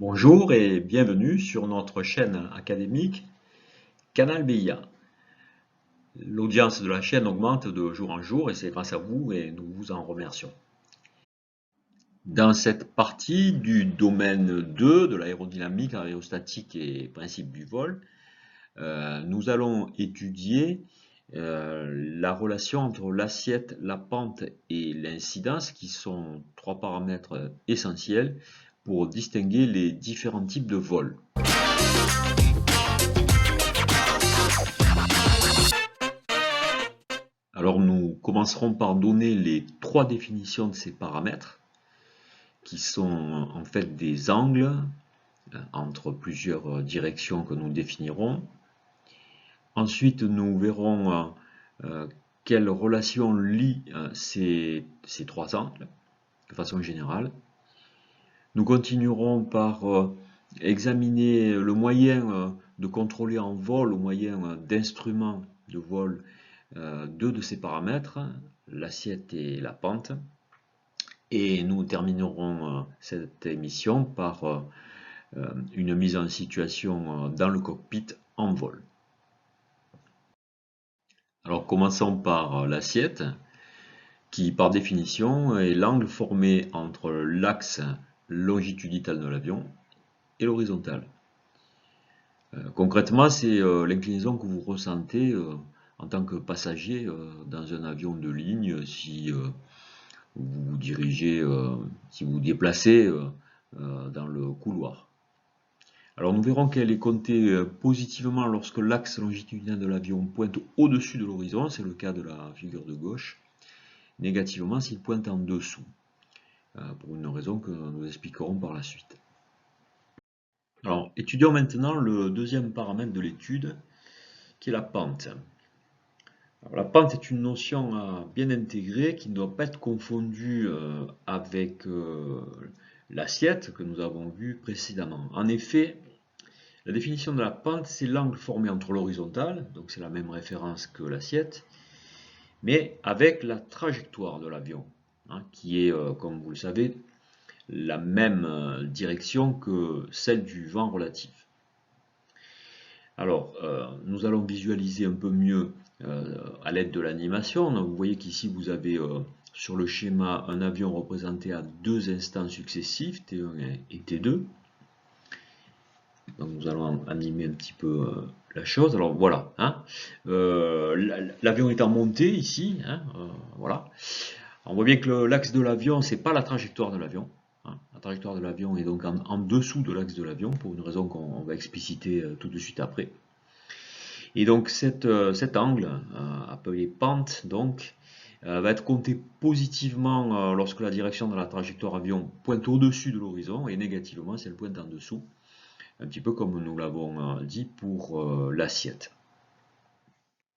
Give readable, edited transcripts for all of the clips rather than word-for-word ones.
Bonjour et bienvenue sur notre chaîne académique Canal BIA. L'audience de la chaîne augmente de jour en jour et c'est grâce à vous et nous vous en remercions. Dans cette partie du domaine 2 de l'aérodynamique, aérostatique et principes du vol, nous allons étudier la relation entre l'assiette, la pente et l'incidence qui sont trois paramètres essentiels pour distinguer les différents types de vols. Alors nous commencerons par donner les trois définitions de ces paramètres, qui sont en fait des angles entre plusieurs directions que nous définirons. Ensuite, nous verrons quelle relation lie ces trois angles de façon générale. Nous continuerons par examiner le moyen de contrôler en vol, le moyen d'instrument de vol deux de ces paramètres, l'assiette et la pente. Et nous terminerons cette émission par une mise en situation dans le cockpit en vol. Alors commençons par l'assiette, qui par définition est l'angle formé entre l'axe longitudinal de l'avion et l'horizontale. Concrètement, c'est l'inclinaison que vous ressentez en tant que passager dans un avion de ligne si vous vous dirigez, si vous vous déplacez dans le couloir. Alors nous verrons qu'elle est comptée positivement lorsque l'axe longitudinal de l'avion pointe au-dessus de l'horizon, c'est le cas de la figure de gauche, négativement s'il pointe en dessous, pour une raison que nous expliquerons par la suite. Alors étudions maintenant le deuxième paramètre de l'étude, qui est la pente. Alors, la pente est une notion à bien intégrer qui ne doit pas être confondue avec l'assiette que nous avons vue précédemment. En effet, la définition de la pente, c'est l'angle formé entre l'horizontale, donc c'est la même référence que l'assiette, mais avec la trajectoire de l'avion, qui est, comme vous le savez, la même direction que celle du vent relatif. Alors, nous allons visualiser un peu mieux à l'aide de l'animation. Vous voyez qu'ici, vous avez sur le schéma un avion représenté à deux instants successifs, T1 et T2. Donc, nous allons animer un petit peu la chose. Alors, voilà. L'avion est en montée ici. Voilà. On voit bien que l'axe de l'avion, c'est pas la trajectoire de l'avion. La trajectoire de l'avion est donc en dessous de l'axe de l'avion, pour une raison qu'on va expliciter tout de suite après. Et donc cet angle, appelé pente, donc, va être compté positivement lorsque la direction de la trajectoire avion pointe au-dessus de l'horizon, et négativement si elle pointe en dessous, un petit peu comme nous l'avons dit pour l'assiette.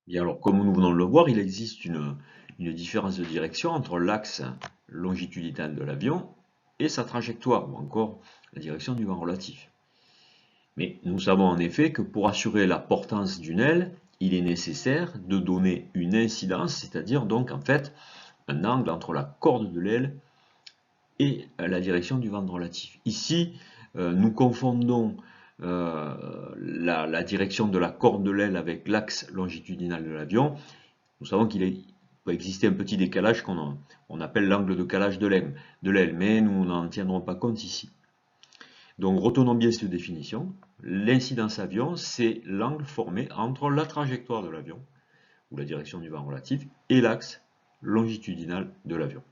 Bien alors, comme nous venons de le voir, il existe une différence de direction entre l'axe longitudinal de l'avion et sa trajectoire, ou encore la direction du vent relatif. Mais nous savons en effet que pour assurer la portance d'une aile, il est nécessaire de donner une incidence, c'est-à-dire donc en fait un angle entre la corde de l'aile et la direction du vent relatif. Ici, nous confondons la direction de la corde de l'aile avec l'axe longitudinal de l'avion. Nous savons qu'il peut exister un petit décalage qu'on appelle l'angle de calage de l'aile, mais nous n'en tiendrons pas compte ici. Donc retenons bien cette définition. L'incidence avion, c'est l'angle formé entre la trajectoire de l'avion, ou la direction du vent relatif, et l'axe longitudinal de l'avion.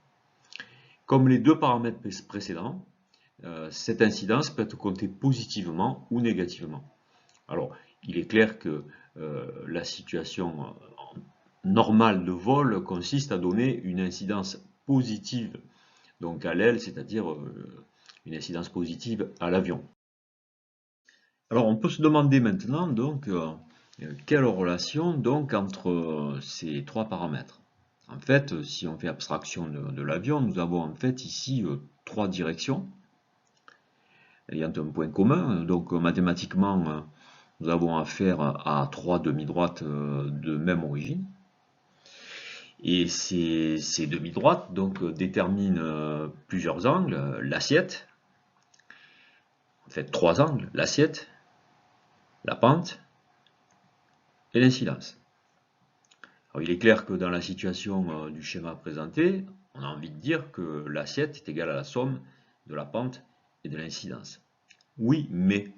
Comme les deux paramètres précédents, cette incidence peut être comptée positivement ou négativement. Alors, il est clair que la situation normale de vol consiste à donner une incidence positive donc à l'aile, c'est-à-dire une incidence positive à l'avion. Alors on peut se demander maintenant donc quelle relation donc entre ces trois paramètres. En fait, si on fait abstraction de l'avion, nous avons en fait ici trois directions ayant un point commun. Donc mathématiquement, nous avons affaire à trois demi-droites de même origine. Et ces demi-droites donc déterminent plusieurs angles, l'assiette, en fait 3 angles, l'assiette, la pente et l'incidence. Alors, il est clair que dans la situation du schéma présenté, on a envie de dire que l'assiette est égale à la somme de la pente et de l'incidence. Oui, mais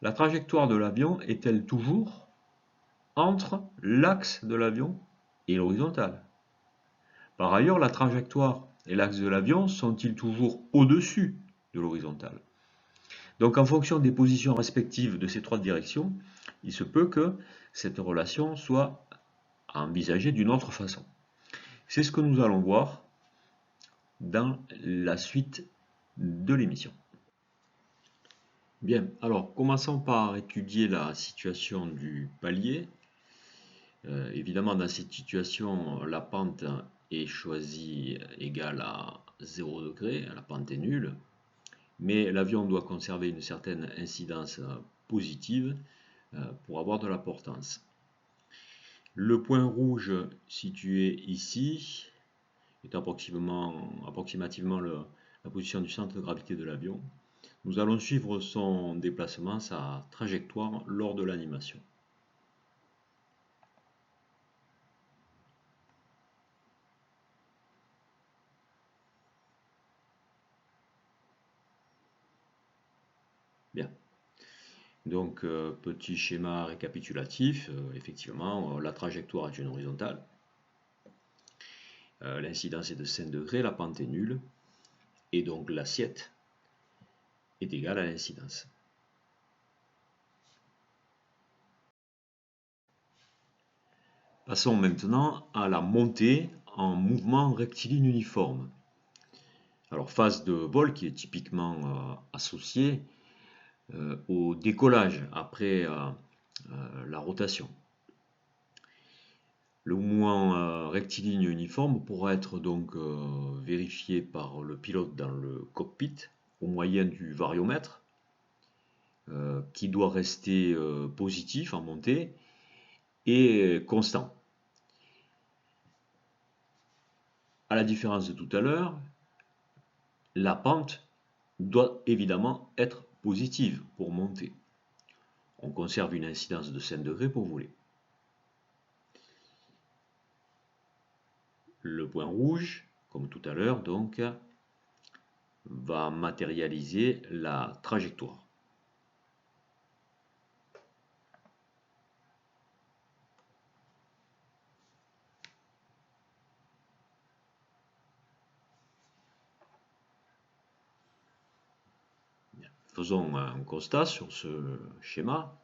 la trajectoire de l'avion est-elle toujours entre l'axe de l'avion et l'horizontale? Par ailleurs, la trajectoire et l'axe de l'avion sont-ils toujours au-dessus de l'horizontale? Donc en fonction des positions respectives de ces trois directions, il se peut que cette relation soit envisagée d'une autre façon. C'est ce que nous allons voir dans la suite de l'émission. Bien, alors commençons par étudier la situation du palier. Évidemment, dans cette situation, la pente est choisie égale à 0 degré, la pente est nulle, mais l'avion doit conserver une certaine incidence positive pour avoir de la portance. Le point rouge situé ici est approximativement la position du centre de gravité de l'avion. Nous allons suivre son déplacement, sa trajectoire lors de l'animation. Bien. Donc, petit schéma récapitulatif, effectivement, la trajectoire est une horizontale. L'incidence est de 5 degrés, la pente est nulle, et donc l'assiette est égale à l'incidence. Passons maintenant à la montée en mouvement rectiligne uniforme. Alors, phase de vol qui est typiquement associée au décollage après la rotation. Le mouvement rectiligne uniforme pourra être donc vérifié par le pilote dans le cockpit au moyen du variomètre qui doit rester positif en montée et constant. À la différence de tout à l'heure, la pente doit évidemment être positive pour monter. On conserve une incidence de 5 degrés pour voler. Le point rouge, comme tout à l'heure, donc, va matérialiser la trajectoire. Faisons un constat sur ce schéma.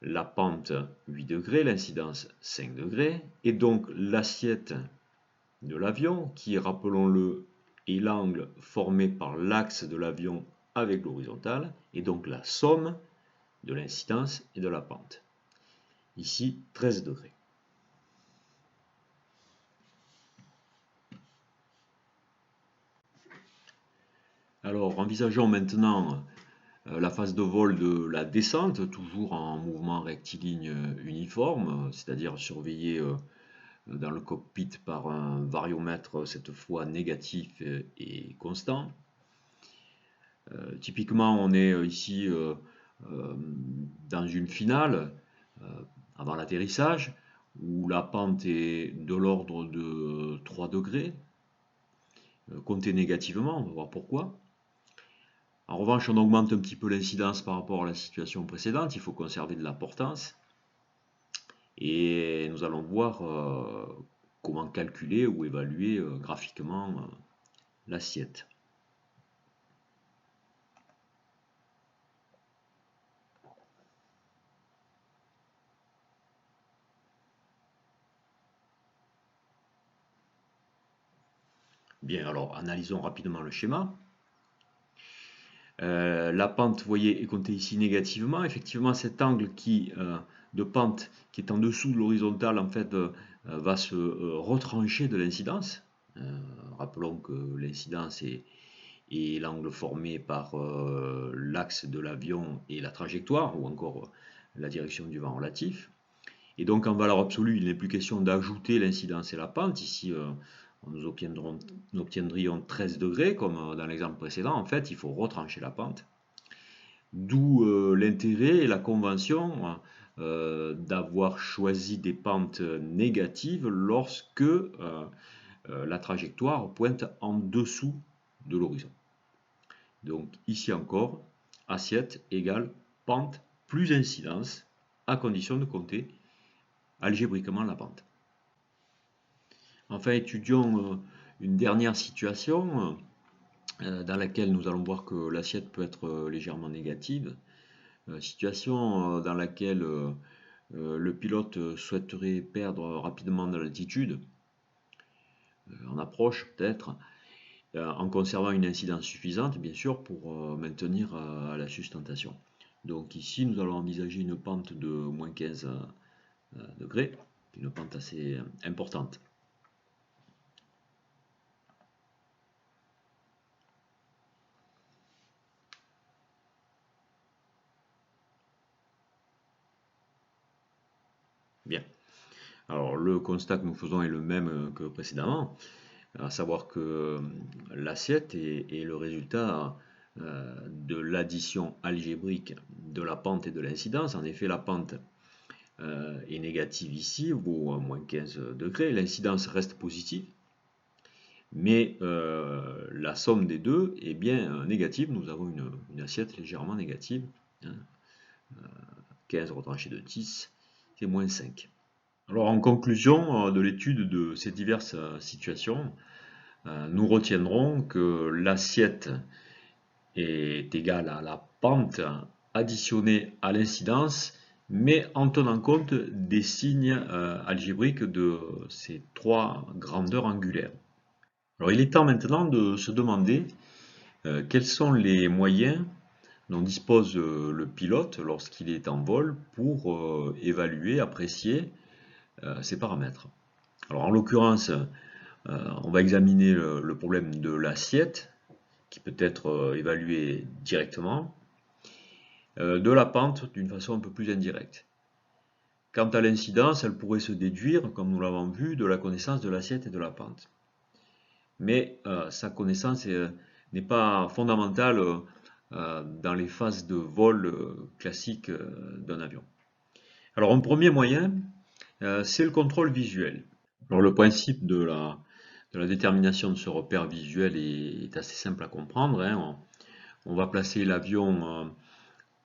La pente 8 degrés, l'incidence 5 degrés, et donc l'assiette de l'avion, qui, rappelons-le, est l'angle formé par l'axe de l'avion avec l'horizontale, et donc la somme de l'incidence et de la pente. Ici, 13 degrés. Alors, envisageons maintenant la phase de vol de la descente, toujours en mouvement rectiligne uniforme, c'est-à-dire surveillé dans le cockpit par un variomètre, cette fois négatif et constant. Typiquement, on est ici dans une finale, avant l'atterrissage, où la pente est de l'ordre de 3 degrés, comptée négativement, on va voir pourquoi. En revanche, on augmente un petit peu l'incidence par rapport à la situation précédente, il faut conserver de la portance. Et nous allons voir comment calculer ou évaluer graphiquement l'assiette. Bien, alors analysons rapidement le schéma. La pente, vous voyez, est comptée ici négativement. Effectivement, cet angle de pente qui est en dessous de l'horizontale, en fait, va se retrancher de l'incidence. Rappelons que l'incidence est l'angle formé par l'axe de l'avion et la trajectoire, ou encore la direction du vent relatif. Et donc, en valeur absolue, il n'est plus question d'ajouter l'incidence et la pente. Ici, nous obtiendrions 13 degrés, comme dans l'exemple précédent. En fait, il faut retrancher la pente. D'où l'intérêt et la convention d'avoir choisi des pentes négatives lorsque la trajectoire pointe en dessous de l'horizon. Donc ici encore, assiette égale pente plus incidence, à condition de compter algébriquement la pente. Enfin, étudions une dernière situation dans laquelle nous allons voir que l'assiette peut être légèrement négative. Situation dans laquelle le pilote souhaiterait perdre rapidement de l'altitude, en approche peut-être, en conservant une incidence suffisante, bien sûr, pour maintenir à la sustentation. Donc ici, nous allons envisager une pente de moins 15 degrés, une pente assez importante. Bien. Alors le constat que nous faisons est le même que précédemment, à savoir que l'assiette est le résultat de l'addition algébrique de la pente et de l'incidence. En effet, la pente est négative ici, vaut moins 15 degrés, l'incidence reste positive, mais la somme des deux est bien négative. Nous avons une assiette légèrement négative, hein. 15 retranché de 10, c'est moins 5. Alors en conclusion de l'étude de ces diverses situations, nous retiendrons que l'assiette est égale à la pente additionnée à l'incidence, mais en tenant compte des signes algébriques de ces trois grandeurs angulaires. Alors il est temps maintenant de se demander quels sont les moyens dont dispose le pilote lorsqu'il est en vol pour évaluer, apprécier ces paramètres. Alors en l'occurrence, on va examiner le problème de l'assiette, qui peut être évalué directement, de la pente d'une façon un peu plus indirecte. Quant à l'incidence, elle pourrait se déduire, comme nous l'avons vu, de la connaissance de l'assiette et de la pente. Mais sa connaissance n'est pas fondamentale dans les phases de vol classiques d'un avion. Alors un premier moyen, c'est le contrôle visuel. Alors le principe de la détermination de ce repère visuel est assez simple à comprendre, hein. On va placer l'avion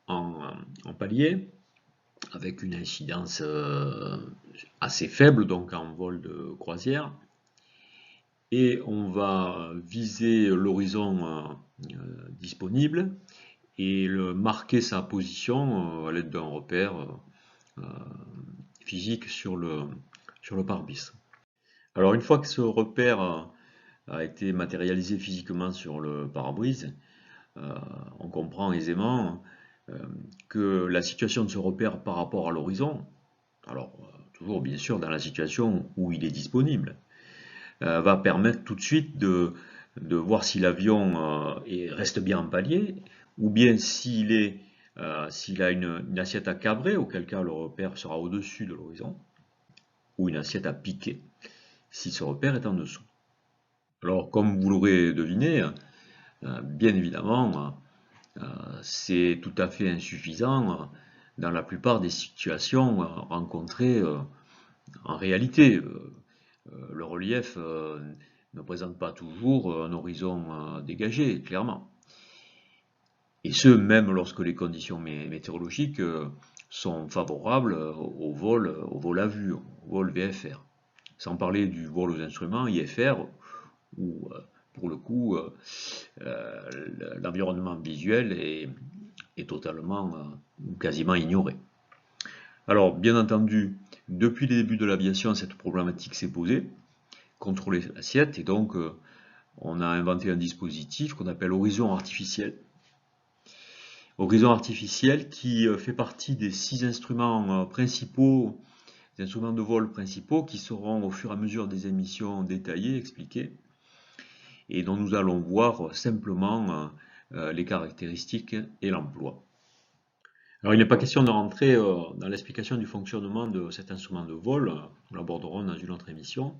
en palier avec une incidence assez faible, donc en vol de croisière, et on va viser l'horizon disponible et marquer sa position à l'aide d'un repère physique sur le pare-brise. Alors une fois que ce repère a été matérialisé physiquement sur le pare-brise, on comprend aisément que la situation de ce repère par rapport à l'horizon, alors toujours bien sûr dans la situation où il est disponible, va permettre tout de suite de voir si l'avion reste bien en palier, ou bien s'il a une assiette à cabrer, auquel cas le repère sera au-dessus de l'horizon, ou une assiette à piquer, si ce repère est en dessous. Alors comme vous l'aurez deviné, bien évidemment, c'est tout à fait insuffisant dans la plupart des situations rencontrées en réalité. Le relief ne présente pas toujours un horizon dégagé, clairement. Et ce, même lorsque les conditions météorologiques sont favorables au vol à vue, au vol VFR. Sans parler du vol aux instruments IFR, où pour le coup l'environnement visuel est totalement ou quasiment ignoré. Alors bien entendu, depuis les débuts de l'aviation, cette problématique s'est posée, contrôler l'assiette, et donc on a inventé un dispositif qu'on appelle horizon artificiel. Horizon artificiel qui fait partie des 6 instruments principaux, des instruments de vol principaux qui seront au fur et à mesure des émissions détaillées, expliquées, et dont nous allons voir simplement les caractéristiques et l'emploi. Alors il n'est pas question de rentrer dans l'explication du fonctionnement de cet instrument de vol, nous l'aborderons dans une autre émission.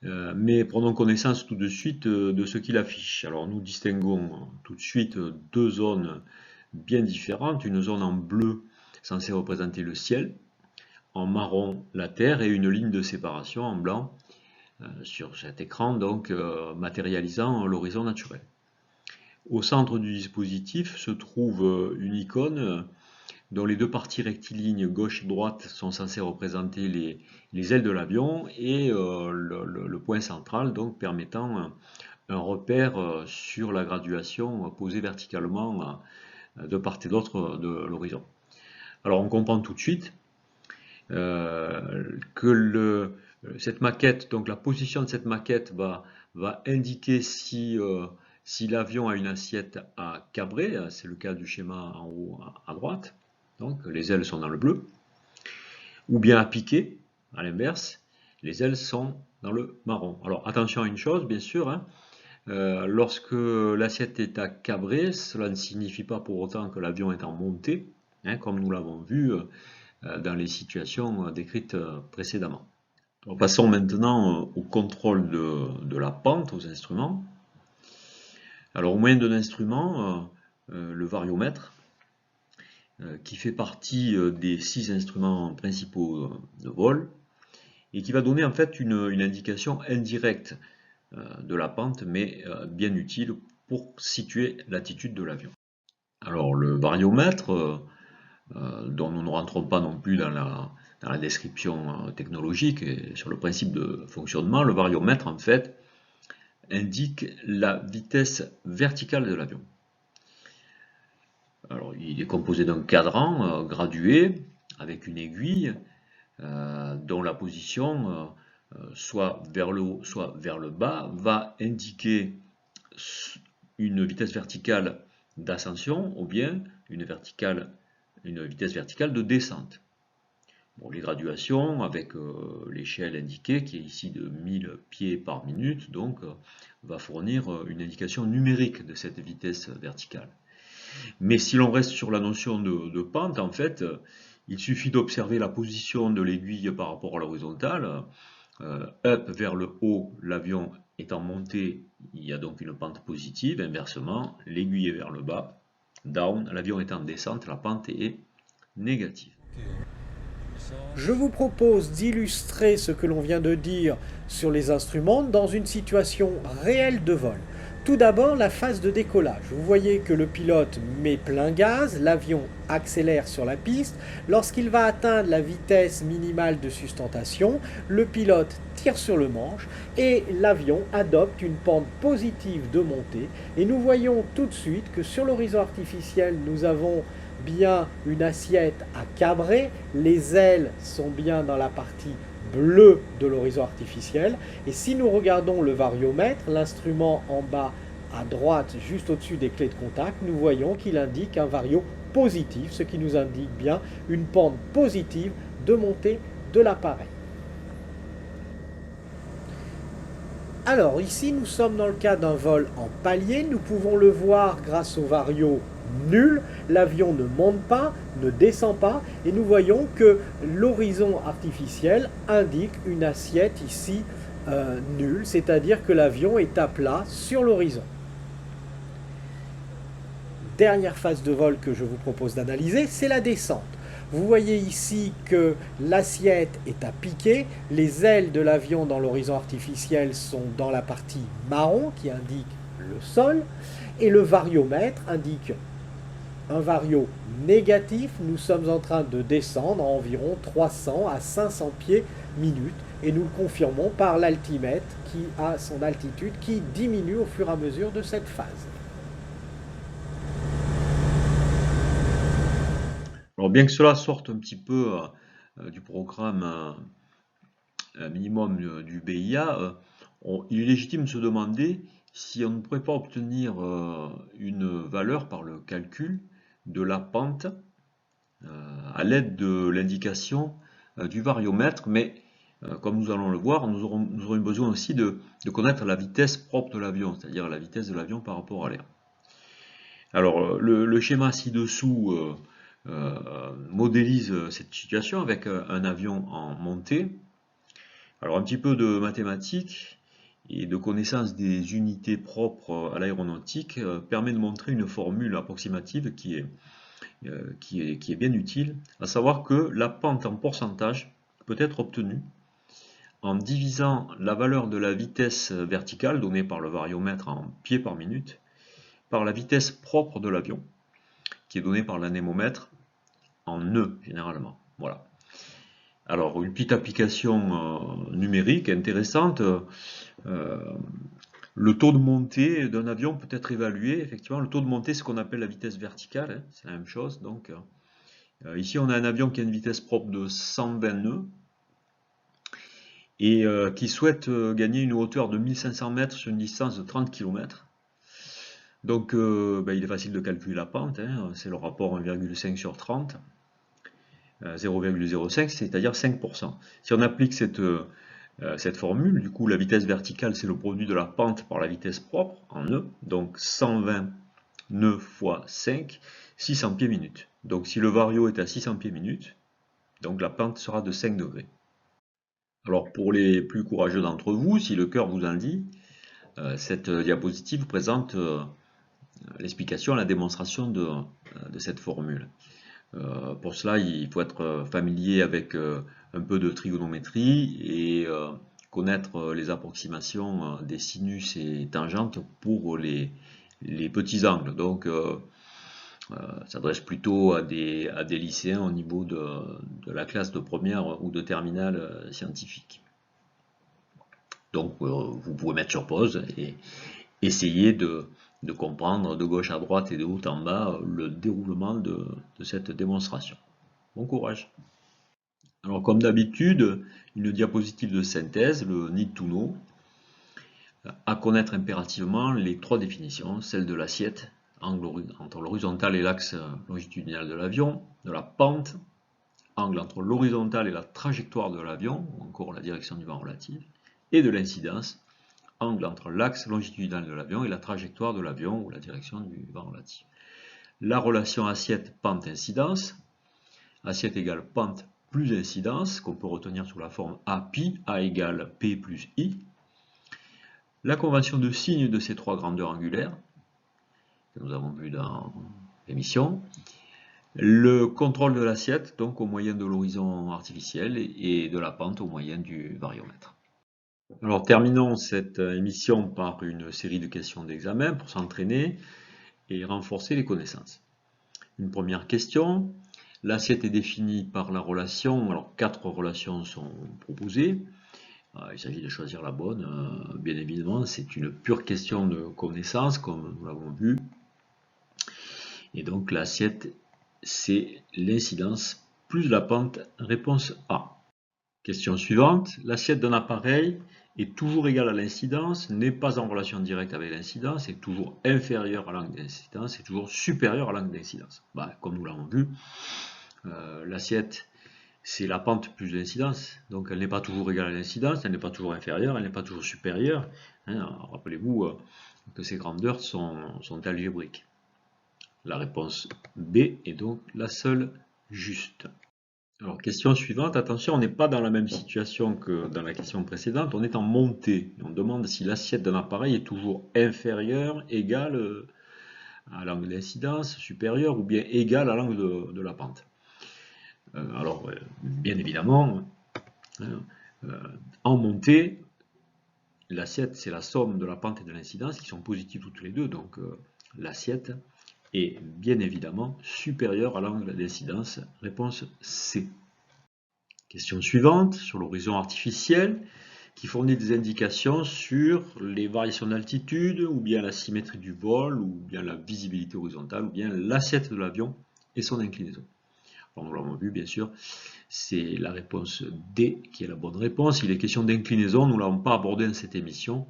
Mais prenons connaissance tout de suite de ce qu'il affiche. Alors nous distinguons tout de suite deux zones bien différentes. Une zone en bleu censée représenter le ciel, en marron la terre et une ligne de séparation en blanc sur cet écran, donc matérialisant l'horizon naturel. Au centre du dispositif se trouve une icône dont les deux parties rectilignes gauche et droite sont censées représenter les ailes de l'avion et le point central donc permettant un repère sur la graduation posée verticalement de part et d'autre de l'horizon. Alors on comprend tout de suite que cette maquette, donc la position de cette maquette va indiquer si l'avion a une assiette à cabrer, c'est le cas du schéma en haut à droite, donc les ailes sont dans le bleu, ou bien à piquer, à l'inverse, les ailes sont dans le marron. Alors attention à une chose, bien sûr, hein, lorsque l'assiette est à cabrer, cela ne signifie pas pour autant que l'avion est en montée, hein, comme nous l'avons vu dans les situations décrites précédemment. Alors, passons maintenant au contrôle de la pente aux instruments. Alors au moyen d'un instrument, le variomètre, qui fait partie des 6 instruments principaux de vol, et qui va donner en fait une indication indirecte de la pente, mais bien utile pour situer l'attitude de l'avion. Alors le variomètre, dont nous ne rentrons pas non plus dans la description technologique et sur le principe de fonctionnement, le variomètre en fait indique la vitesse verticale de l'avion. Alors il est composé d'un cadran gradué avec une aiguille dont la position, soit vers le haut, soit vers le bas, va indiquer une vitesse verticale d'ascension ou bien une vitesse verticale de descente. Bon, les graduations avec l'échelle indiquée qui est ici de 1000 pieds par minute, donc va fournir une indication numérique de cette vitesse verticale. Mais si l'on reste sur la notion de pente, en fait, il suffit d'observer la position de l'aiguille par rapport à l'horizontale. Up vers le haut, l'avion est en montée, il y a donc une pente positive. Inversement, l'aiguille est vers le bas, down, l'avion est en descente, la pente est négative. Je vous propose d'illustrer ce que l'on vient de dire sur les instruments dans une situation réelle de vol. Tout d'abord, la phase de décollage. Vous voyez que le pilote met plein gaz, l'avion accélère sur la piste. Lorsqu'il va atteindre la vitesse minimale de sustentation, le pilote tire sur le manche et l'avion adopte une pente positive de montée. Et nous voyons tout de suite que sur l'horizon artificiel, nous avons bien une assiette à cabrer, les ailes sont bien dans la partie bleue de l'horizon artificiel, et si nous regardons le variomètre, l'instrument en bas à droite, juste au-dessus des clés de contact, nous voyons qu'il indique un vario positif, ce qui nous indique bien une pente positive de montée de l'appareil. Alors ici nous sommes dans le cas d'un vol en palier, nous pouvons le voir grâce au vario nul, l'avion ne monte pas, ne descend pas, et nous voyons que l'horizon artificiel indique une assiette ici nulle, c'est-à-dire que l'avion est à plat sur l'horizon. Dernière phase de vol que je vous propose d'analyser, c'est la descente. Vous voyez ici que l'assiette est à piquer, les ailes de l'avion dans l'horizon artificiel sont dans la partie marron qui indique le sol, et le variomètre indique un vario négatif. Nous sommes en train de descendre à environ 300 à 500 pieds minute, et nous le confirmons par l'altimètre qui a son altitude qui diminue au fur et à mesure de cette phase. Alors bien que cela sorte un petit peu du programme minimum du BIA, il est légitime de se demander si on ne pourrait pas obtenir une valeur par le calcul de la pente à l'aide de l'indication du variomètre, mais comme nous allons le voir, nous aurons besoin aussi de connaître la vitesse propre de l'avion, c'est-à-dire la vitesse de l'avion par rapport à l'air. Alors le schéma ci-dessous modélise cette situation avec un avion en montée. Alors un petit peu de mathématiques, et de connaissance des unités propres à l'aéronautique permet de montrer une formule approximative qui est bien utile, à savoir que la pente en pourcentage peut être obtenue en divisant la valeur de la vitesse verticale donnée par le variomètre en pieds par minute par la vitesse propre de l'avion, qui est donnée par l'anémomètre en nœuds généralement. Voilà. Alors, une petite application numérique intéressante. Le taux de montée d'un avion peut être évalué. Effectivement, le taux de montée, c'est ce qu'on appelle la vitesse verticale. Hein, c'est la même chose. Donc, ici, on a un avion qui a une vitesse propre de 120 nœuds et qui souhaite gagner une hauteur de 1500 mètres sur une distance de 30 km. Donc, il est facile de calculer la pente. Hein, c'est le rapport 1,5 sur 30. 0,05, c'est-à-dire 5%. Si on applique cette formule, du coup la vitesse verticale c'est le produit de la pente par la vitesse propre en nœuds, donc 120 nœuds fois 5, 600 pieds minutes. Donc si le vario est à 600 pieds minutes, donc la pente sera de 5 degrés. Alors pour les plus courageux d'entre vous, si le cœur vous en dit, cette diapositive présente l'explication, la démonstration de cette formule. Pour cela, il faut être familier avec un peu de trigonométrie et connaître les approximations des sinus et tangentes pour les petits angles. Donc, ça s'adresse plutôt à des lycéens au niveau de la classe de première ou de terminale scientifique. Donc, vous pouvez mettre sur pause et essayer de comprendre de gauche à droite et de haut en bas le déroulement de cette démonstration. Bon courage. Alors comme d'habitude, une diapositive de synthèse, le need to know, à connaître impérativement les trois définitions, celle de l'assiette, angle entre l'horizontale et l'axe longitudinal de l'avion, de la pente, angle entre l'horizontale et la trajectoire de l'avion, ou encore la direction du vent relatif, et de l'incidence, angle entre l'axe longitudinal de l'avion et la trajectoire de l'avion ou la direction du vent relatif. La relation assiette-pente-incidence, assiette égale pente plus incidence, qu'on peut retenir sous la forme A-pi, A égale P plus I. La convention de signe de ces trois grandeurs angulaires, que nous avons vu dans l'émission. Le contrôle de l'assiette, donc au moyen de l'horizon artificiel, et de la pente au moyen du variomètre. Alors terminons cette émission par une série de questions d'examen pour s'entraîner et renforcer les connaissances. Une première question, l'assiette est définie par la relation, alors 4 relations sont proposées, il s'agit de choisir la bonne, bien évidemment c'est une pure question de connaissance comme nous l'avons vu, et donc l'assiette c'est l'incidence plus la pente, réponse A. Question suivante, l'assiette d'un appareil est toujours égale à l'incidence, n'est pas en relation directe avec l'incidence, est toujours inférieure à l'angle d'incidence, est toujours supérieure à l'angle d'incidence. Comme nous l'avons vu, l'assiette c'est la pente plus l'incidence, donc elle n'est pas toujours égale à l'incidence, elle n'est pas toujours inférieure, elle n'est pas toujours supérieure. Rappelez-vous que ces grandeurs sont algébriques. La réponse B est donc la seule juste. Alors, question suivante, attention, on n'est pas dans la même situation que dans la question précédente, on est en montée. On demande si l'assiette d'un appareil est toujours inférieure, égale à l'angle d'incidence, supérieure ou bien égale à l'angle de la pente. Alors, bien évidemment, en montée, l'assiette c'est la somme de la pente et de l'incidence qui sont positives toutes les deux, donc l'assiette est bien évidemment supérieure à l'angle d'incidence. Réponse C. Question suivante, sur l'horizon artificiel, qui fournit des indications sur les variations d'altitude, ou bien la symétrie du vol, ou bien la visibilité horizontale, ou bien l'assiette de l'avion et son inclinaison. Alors nous l'avons vu, bien sûr, c'est la réponse D qui est la bonne réponse. Il est question d'inclinaison, nous ne l'avons pas abordé dans cette émission.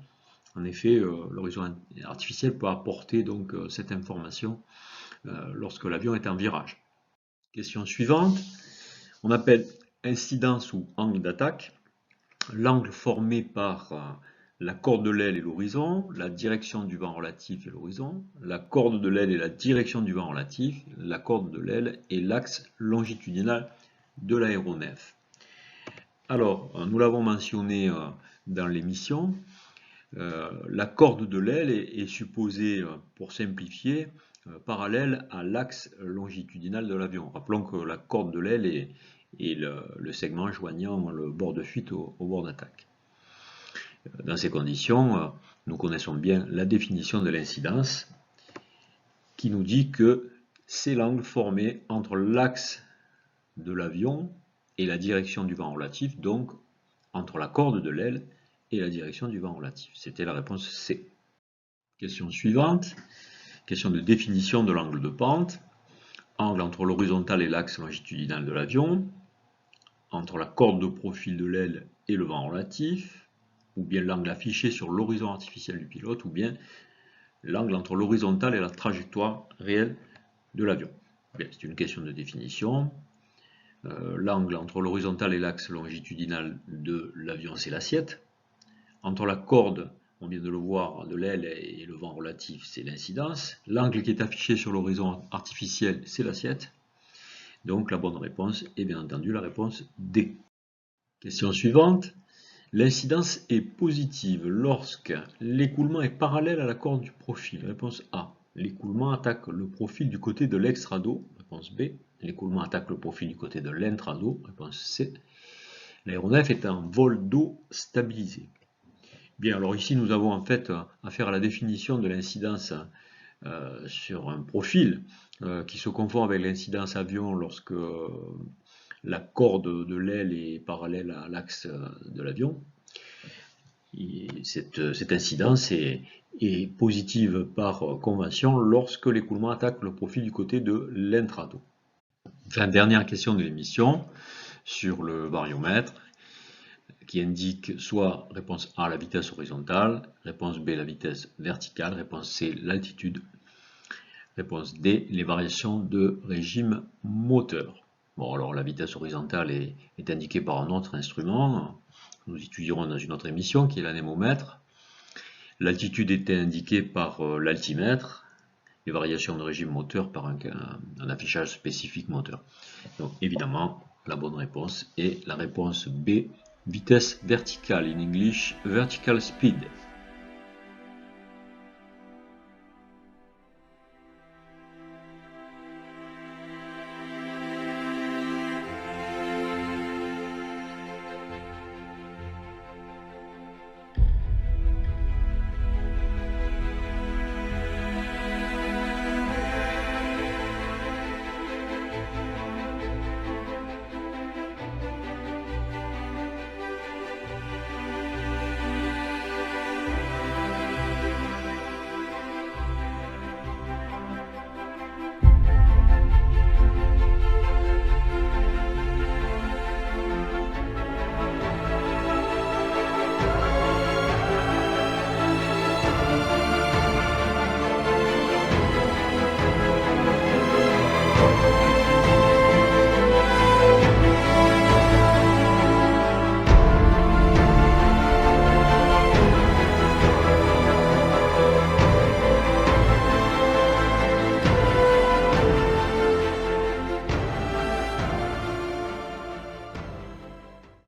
En effet, l'horizon artificiel peut apporter donc cette information lorsque l'avion est en virage. Question suivante, on appelle incidence ou angle d'attaque l'angle formé par la corde de l'aile et l'horizon, la direction du vent relatif et l'horizon, la corde de l'aile et la direction du vent relatif, la corde de l'aile et l'axe longitudinal de l'aéronef. Alors, nous l'avons mentionné dans l'émission, la corde de l'aile est supposée, pour simplifier, parallèle à l'axe longitudinal de l'avion. Rappelons que la corde de l'aile est le segment joignant le bord de fuite au bord d'attaque. Dans ces conditions, nous connaissons bien la définition de l'incidence qui nous dit que c'est l'angle formé entre l'axe de l'avion et la direction du vent relatif, donc entre la corde de l'aile et la direction du vent relatif. C'était la réponse C. Question suivante. Question de définition de l'angle de pente. Angle entre l'horizontale et l'axe longitudinal de l'avion, entre la corde de profil de l'aile et le vent relatif, ou bien l'angle affiché sur l'horizon artificiel du pilote, ou bien l'angle entre l'horizontale et la trajectoire réelle de l'avion. C'est une question de définition. L'angle entre l'horizontale et l'axe longitudinal de l'avion, c'est l'assiette. Entre la corde, on vient de le voir, de l'aile et le vent relatif, c'est l'incidence. L'angle qui est affiché sur l'horizon artificiel, c'est l'assiette. Donc la bonne réponse est bien entendu la réponse D. Question suivante. L'incidence est positive lorsque l'écoulement est parallèle à la corde du profil. Réponse A. L'écoulement attaque le profil du côté de l'extrado. Réponse B. L'écoulement attaque le profil du côté de l'intrado. Réponse C. L'aéronef est en vol d'eau stabilisé. Bien, alors ici nous avons en fait affaire à la définition de l'incidence sur un profil qui se confond avec l'incidence avion lorsque la corde de l'aile est parallèle à l'axe de l'avion. Cette incidence est positive par convention lorsque l'écoulement attaque le profil du côté de l'intrado. Enfin, dernière question de l'émission sur le variomètre qui indique soit réponse A la vitesse horizontale, réponse B la vitesse verticale, réponse C l'altitude, réponse D les variations de régime moteur. Bon, alors la vitesse horizontale est indiquée par un autre instrument, nous étudierons dans une autre émission qui est l'anémomètre. L'altitude était indiquée par l'altimètre, les variations de régime moteur par un affichage spécifique moteur. Donc évidemment, la bonne réponse est la réponse B, vitesse verticale, in English, vertical speed.